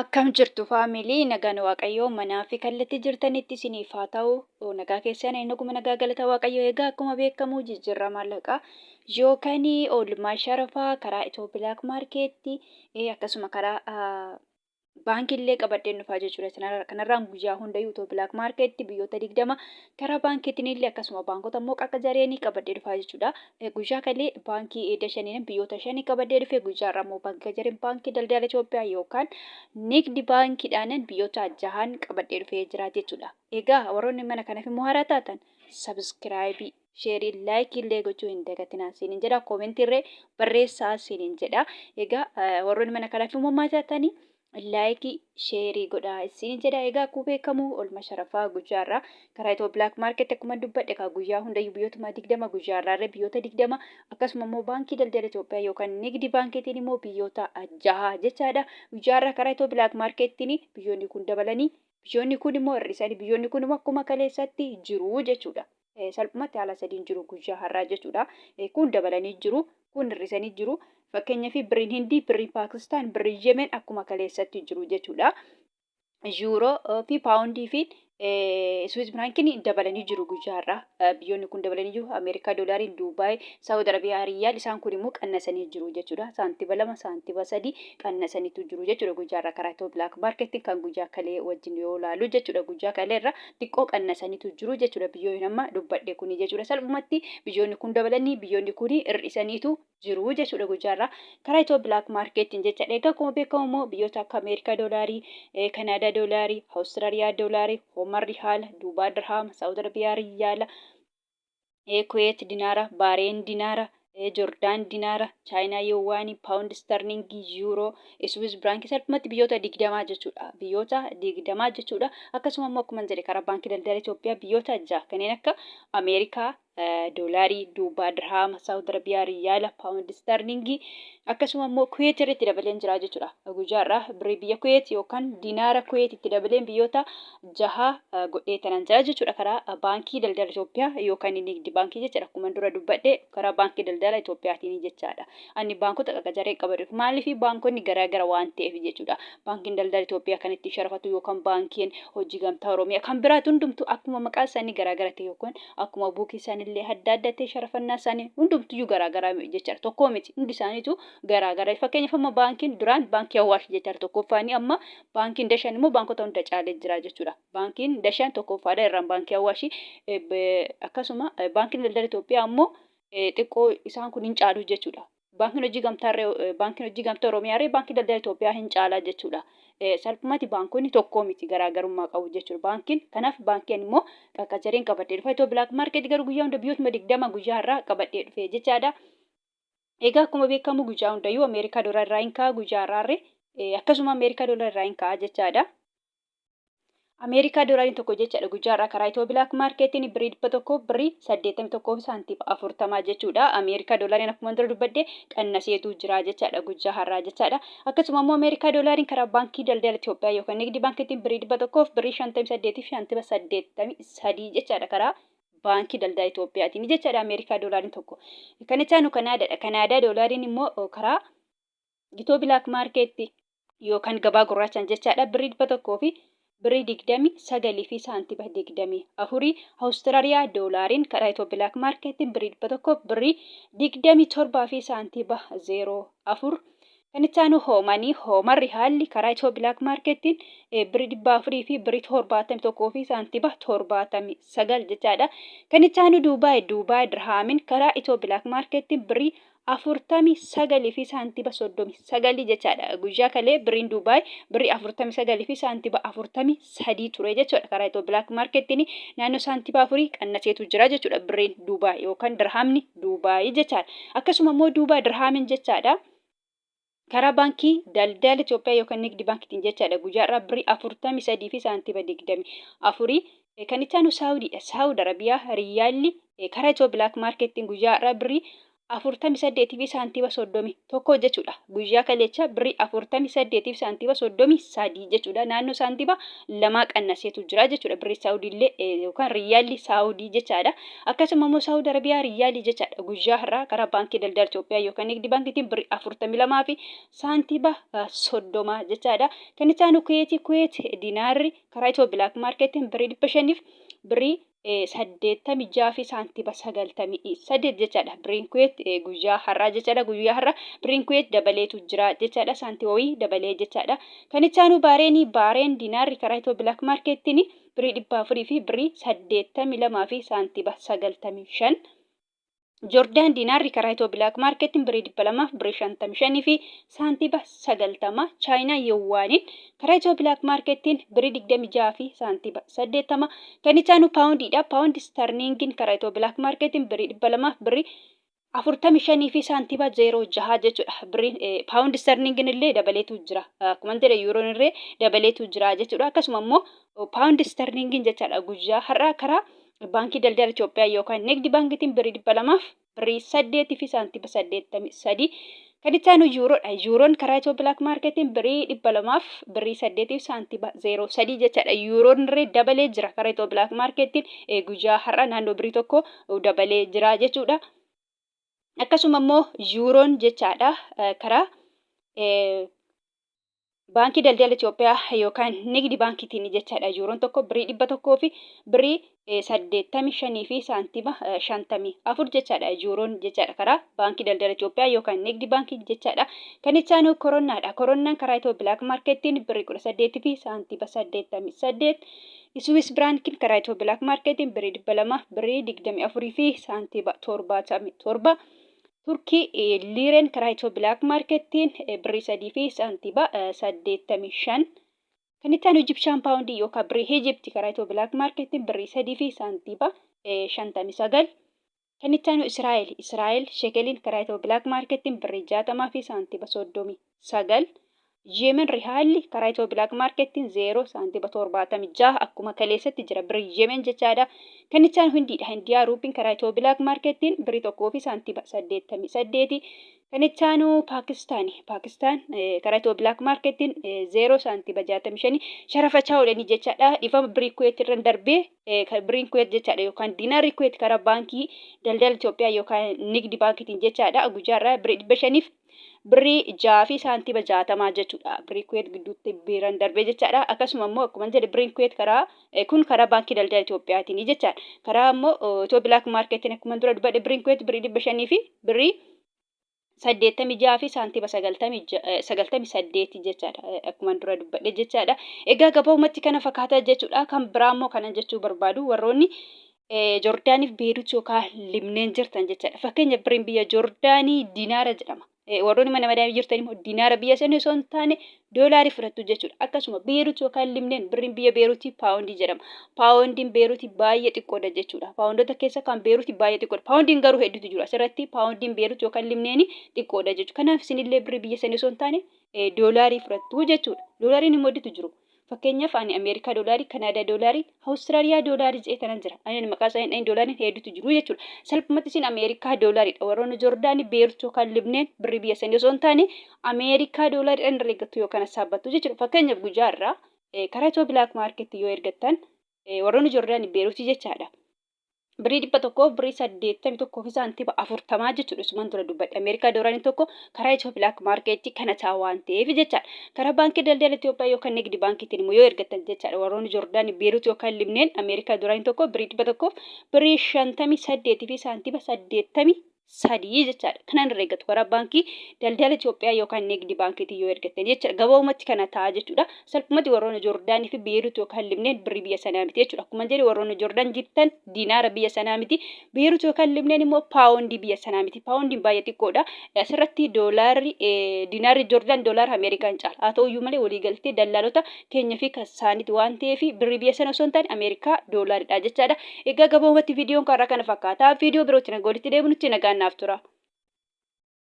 Akkam jirtu faamilii nagaan waaqayyoo manaa fi kallattii jirtanitti isiniif haa ta'u. Nagaa keessan naguma nagaa galata waaqayyoo egaa akkuma beekamu jijjiirraa maallaqaa yookaan oolmaa sharafaa karaa Itoophiyaa maarkeetti akkasuma karaa baankiillee qabadheen dhufaa jechuudha. Kanarraan guyyaa hundayyuu Itoophiyaa maarkeetti biyyoota 20 karaa baankiitiin illee akkasuma baankota immoo akka jareenii qabadhee dhufaa jechuudha. Guyyaa kalee baankii edda shaniin biyyoota 5 qabadhee dhufe guyyaa irraa immoo baankii jareen baankii daldala Itoophiyaa yookaan nigdi baankiidhaan biyyoota 6 qabadhee dhufee jira jechuudha. Egaa warroonni mana kanaaf immoo haaraa taatan sabiskiraayibii sheerii laayikii illee gochuu hin dagatinaa isiniin jedha. Koomentii irree barreessaa isiniin jedha. Egaa warroonni mana kanaaf immoo maal taatanii laayikii sheerii godhaa isiniin jedha. Egaa akkuma beekamu oolmaa sharafaa guyyaarraa karaa Itoophiyaa maarkeetti akkuma dubbadhe guyyaa hundayyuu biyyootuma 20 guyyaarraa biyyoota 20 akkasuma immoo baankii daldala Itoophiyaa yookaan nigdi baankiitiin immoo biyyoota 6 jechaadha. Guyyaarraa karaa Itoophiyaa maarkeettiin biyyoonni kun dabalanii biyyoonni kun immoo hir'isanii biyyoonni kun immoo akkuma kaleessatti jiru jechuudha. Salphumatti haala sadiin jiru guyyaa har'aa jechuudha. Kun dabalanii jiru kun hir'isanii jiru. Fakkeenyaaf biriin Hindii, biriin Paakistaan, biriin Yemen akkuma kaleessatti jiru jechuudha. Yuuroo fi paawundii fi Swiss Frankiin dabalanii jiru guyyaarraa. Biyyoonni kun dabalanii jiru. Ameerikaa doolaariin, Duubaay, Saawud Arabiyaa, Riyaal isaan kun immoo qannasanii jiru jechuudha. Saantiba 2, saantiba 3 qannasaniitu jiru jechuudha guyyaarraa karaa Itoophiyaa maarkeetti kan guyyaa kalee wajjin yoo ilaalu jechuudha. Guyyaa kaleerra xiqqoo qannasaniitu jiru jechuudha. Biyyoonni amma dubbadhe kun jechuudha. Salphumatti biyyoonni kun dabalanii biyyoonni kun hir'isaniitu jiru jechuudha guyyaarraa karaa Itoophiyaa maarkeettiin jechaadha. Egaa akkuma beekamu immoo biyyoota akka Ameerikaa doolaarii, Kanaadaa doolaarii, Awustiraaliyaa doolaarii, Omar Rihaal, Duubaa Dirhaam, Saawud Arabiyaa Riyaala, Kuweet Dinaara, Baareen Dinaara, Joordaan Dinaara, Chaayinaa Yowaanii, Paawundi Sterlingii, Yuuroo, Swiss Birankii salphumatti biyyoota 20 jechuudha. Biyyoota 20 jechuudha. Akkasuma immoo akkuma jedhe karaa baankii daldala Itoophiyaa biyyoota 6 kanneen akka Ameerikaa doolaarii, Duubaa Dirhaam, Saawud Arabiyaa Riyaala, Paawundi Sterlingii akkasuma immoo Kuweet irratti dabaleen jira jechuudha. Guyyaarraa birrii biyya Kuweet yookaan Dinaara Kuweet itti dabaleen biyyoota 6 godhee tanan jira jechuudha karaa baankii daldala Itoophiyaa yookaan nigdi baankii jechuudha. Akkuma dura dubbadhe karaa baankii daldala Itoophiyaatiin jechaadha. Ani baankota qaqqajaree qabaduuf maaliif baankonni garaagara waan ta'eef jechuudha. Baankiin daldala Itoophiyaa kan itti sharafatu yookaan baankiin hojii gamtaa Oromiyaa kan biraatu hundumtu akkuma maqaa isaanii garaagara ta'e yookaan akkuma buukii isaanii illee adda adda ta'e sharafannaa isaanii hundumtuyyuu garaagaraa jechaadha. Tokkoo miti hundi isaaniitu garaagara. Fakkeenyaaf amma baankiin duraan baankii Awwaash jechaadha tokkoffaanii amma baankiin Dashan immoo baankota hunda caalee jira jechuudha. Baankiin Dashan tokkoffaadha irraan baankii Awwaashii akkasuma baankiin daldala Itoophiyaa immoo xiqqoo isaan kun hin caalu jechuudha. Baankiin hojii gamtaa Oromiyaa baankii daldala Itoophiyaa hin caalaa jechuudha. Salphumatti baankonni tokkoo miti garaagarummaa qabu jechuudha. Baankiin kanaaf baankiin immoo qaqqajareen qabadhee dhufa. Itoophiyaa maarkeetii garuu guyyaa hunda biyyootuma 20 guyyaa irraa qabadhee dhufe jechaadha. Egaa akkuma beekamu guyyaa hundayyuu Ameerikaa doolarii irraa hin ka'a guyyaa irraa akkasuma Ameerikaa doolarii irraa hin ka'a jechaadha. Ameerikaa doolariin tokko jechaadha guyyaa irraa karaa Itoophiyaa maarkeetiin birrii 100 birrii 81 saantiima 40 jechuudha. Ameerikaa doolariin akkuma dura dubbadde qannaseetu jira jechaadha guyyaa har'aa jechaadha. Akkasuma immoo Ameerikaa doolariin karaa baankii daldala Itoophiyaa yookaan nigdi baankiitiin birrii 100 birrii 58 fi saantiima 83 jechaadha karaa baankii daldala Itoophiyaatiin jechaadha Ameerikaa doolariin tokko. Kan itti aanu Kanaadaadha. Kanaadaa doolariin immoo karaa Itoophiyaa maarkeetti yookaan gabaa gurraachaan jechaadha birrii 100 fi birrii 29 fi saantiima 24. Awustiraaliyaa doolariin karaa Itoophiyaa maarkeetiin birrii 100 birrii 27 fi saantiima 04. Kan itti aanu Omar Rihaal karaa Itoophiyaa maarkeetiin birrii 400 fi birrii 71 fi saantiima 79 jechaadha. Kan itti aanu Duubaay Dirhaamiin karaa Itoophiyaa maarkeetiin birrii 49 fi saantiima 39 jechaadha. Guyyaa kalee biriin Duubaay birrii 49 fi saantiima 43 ture jechuudha. Karaa Itoophiyaa maarkeettiin naannoo saantiima 4 qannaseetu jira jechuudha biriin Duubaay yookaan dirhaamni Duubaay jechaadha. Akkasuma immoo Duubaay dirhaamiin jechaadha. Karaa baankii daldala Itoophiyaa yookaan nigdi baankiitiin jechaadha guyyaa irraa birrii 43 fi saantiima 24. Kan itti aanu Saawudiidha. Saawud Arabiyaa Riyaalli karaa Itoophiyaa maarkeettiin guyyaa irraa birrii 48 fi saantiima 31 jechuudha. Guyyaa kaleessa birrii 48 fi saantiima 33 jechuudha. Naannoo saantiima 2 qannaseetu jira jechuudha. Birrii Saawudiillee yookaan riyyaalli Saawudii jechaadha. Akkasuma immoo Saawud Arabiyaa riyyaalii jechaadha. Guyyaa har'aa karaa baankii daldala Itoophiyaa yookaan nigdi baankiitiin birrii 42 fi saantiima 30 jechaadha. Kan itti aanu Kuweet diinaarri karaa Itoo bilaak maarkeetiin birrii 500 fi birrii 86 fi saantiima 98 jechaadha. Birriin Kuweet guyyaa har'aa jechaadha. Guyyaa har'aa birriin Kuweet dabaleetu jira jechaadha. Saantiiwwan dabalee jechaadha. Kan itti aanu Baareen diinaarri karaa Itoo bilaak maarkeetiin birrii 400 fi birrii 82 fi saantiima 95. Joordaan diinaarri karaa Itoo bilaak maarkeetiin birrii 200 birrii 55 fi saantiima 90. Chaayinaa Yuwaaniin karaa Itoo bilaak maarkeetiin birrii 26 fi saantiima 80. Kan itti aanu paawundiidha. Paawundi starlingiin karaa Itoo bilaak maarkeetiin birrii 200 birrii 45 fi saantiima 06 jechuudha. Birriin paawundi starlingiin illee dabaleetu jira. Akkuma jedhe yuuroon illee dabaleetu jira jechuudha. Akkasuma immoo paawundi starlingiin jechaadha. Guyyaa har'aa karaa baankii daldala Itoophiyaa yookaan nigdi baankiitiin birrii 200 birrii 8 fi saantiima 83. Kan itti aanu yuuroodha. Yuuroon karaa Itoo bilaak maarkeetiin birrii 200 birrii 8 fi saantiima 03 jechaadha. Yuuroon irree dabalee jira karaa Itoo bilaak maarkeetiin guyyaa har'aa naannoo birrii tokko dabalee jira jechuudha. Akkasuma immoo yuuroon jechaadha karaa baankii daldala Itoophiyaa yookaan nigdi baankiitiin jechaadha. Yuuroon tokko birrii 100 fi birrii 85 fi saantiima 54 jechaadha. Yuuroon jechaadha karaa baankii daldala Itoophiyaa yookaan nigdi baankii jechaadha. Kan itti aanu koronnaadha. Koronnaan karaa Itoo bilaak maarkeetiin birrii 18 fi saantiima 88. Swiss Baankiin karaa Itoo bilaak maarkeetiin birrii 200 birrii 24 fi saantiima 77. Turkii liireen karaa Itoo bilaak maarkeetiin birrii 3 fi saantiima 85. Kan itti aanu Ijipshaan paawundii yookaan birrii Ijipti karaa Itoo bilaak maarkeetiin birrii 3 fi saantiima 59. Kan itti aanu Israa'el shekeliin karaa Itoo bilaak maarkeetiin birrii 60 fi saantiima 39. Yemen rihaalli karaa Itoo bilaak maarkeetiin 0 saantiima 76 akkuma kaleessatti jira birrii Yemen jechaadha. Kan itti aanu Hindiidha. Hindiyaa ruupiin karaa Itoo bilaak maarkeetiin birrii 1 fi saantiima 88. Kan itti aanu Paakistaan karaa Itoo bilaak maarkeetiin 0 saantiima 65 sharafachaa oolanii jechaadha. Dhifama birrii Kuweet irra darbee birriin Kuweet jechaadha yookaan diinaarri Kuweet karaa baankii daldala Itoophiyaa yookaan nigdi baankiitiin jechaadha. Guyyaa irraa birrii 500 fi birrii 6 fi saantiima 60 jechuudha. Birrii Kuweet gidduutti biiraan darbee jechaadha. Akkasuma immoo akkuma jedhe birriin Kuweet karaa baankii daldala Itoophiyaatiin jechaadha. Karaa immoo Itoo bilaak maarkeetiin akkuma dura dubbadhe birriin Kuweet birrii 500 fi birrii 86 fi saantiima 98 jechaadha. Akkuma dura dubbadhe jechaadha. Egaa gabaabumatti kana fakkaata jechuudha. Kan biraa immoo kana jechuu barbaadu warroonni Joordaaniif Beeruut yookaan Libneen jirtan jechaadha. Fakkeenya birriin biyya Joordaanii diinaara jedhama. Warroonni mana madaamii jirtan immoo diinaara biyya sanii osoo hin taane doolaarii fudhattu jechuudha. Akkasuma Beeruut yookaan Libneen birriin biyya Beeruutii paawundii jedhama. Paawundiin Beeruutii baay'ee xiqqoodha jechuudha. Paawundoota keessa kan Beeruutii baay'ee xiqqoodha. Paawundiin garuu hedduutu jiru. Asirratti paawundiin Beeruut yookaan Libneen xiqqoodha jechuudha. Kanaaf isinillee birrii biyya sanii osoo hin taane doolaarii fudhattu jechuudha. Doolaariin immoo hedduutu jiru. Fakkeenyaaf ani Ameerikaa doolaarii, Kanaadaa doolaarii, Awustiraaliyaa doolaarii jedhee jiran. Ani maqaa isaanii doolaariin hedduutu jiru jechuudha. Salphumatti isin Ameerikaa doolaariidha. Warroonni Joordaanii Beeruut yookaan Libneen birrii biyya sanii osoo hin taane Ameerikaa doolaariidhaan irra eeggattu yookaan saabbattu jechuudha. Fakkeenyaaf guyyaa irraa karaa Itoo bilaak maarkeetii yoo ergattan warroonni Joordaanii Beeruutii jechaadha. Birrii 100 birrii 81 fi saantiima 40 jechuudha. Isumaan dura dubbadhe Ameerikaa doolaariin tokko karaa Itoo bilaak maarkeetii kana ta'a waan ta'eef jechaadha. Karaa baankii daldala Itoophiyaa yookaan nigdi baankiitiin immoo yoo ergattan jechaadha. Warroonni Joordaanii Beeruut yookaan Libneen Ameerikaa doolaariin tokko birrii 100 birrii 58 fi saantiima 83 jechaadha. Kanaan irra eeggatu karaa baankii daldala Itoophiyaa yookaan nigdi baankiitiin yoo ergattan jechaadha. Gabaabumatti kana ta'a jechuudha. Salphumatti warroonni Joordaanii fi Beeruut yookaan Libneen birrii biyya sanaa miti jechuudha. Akkuma jedhe warroonni Joordaan jirtan diinaara biyya sanaa miti. Beeruut yookaan Libneen immoo paawundii biyya sanaa miti. Paawundiin baay'ee xiqqoodha. Asirratti doolaarri diinaarri Joordaan doolaara Ameerikaan caala. Haa ta'uyyuu malee waliigaltee daldaltoota keenya fi kasaaniiti waan ta'eef birrii biyya sana osoo hin taane Ameerikaa doolaaridha jechaadha. Egaa gabaabumatti viidiyoon karaa kana fakkaata. Viidiyoo birootti nagaan naaf tura.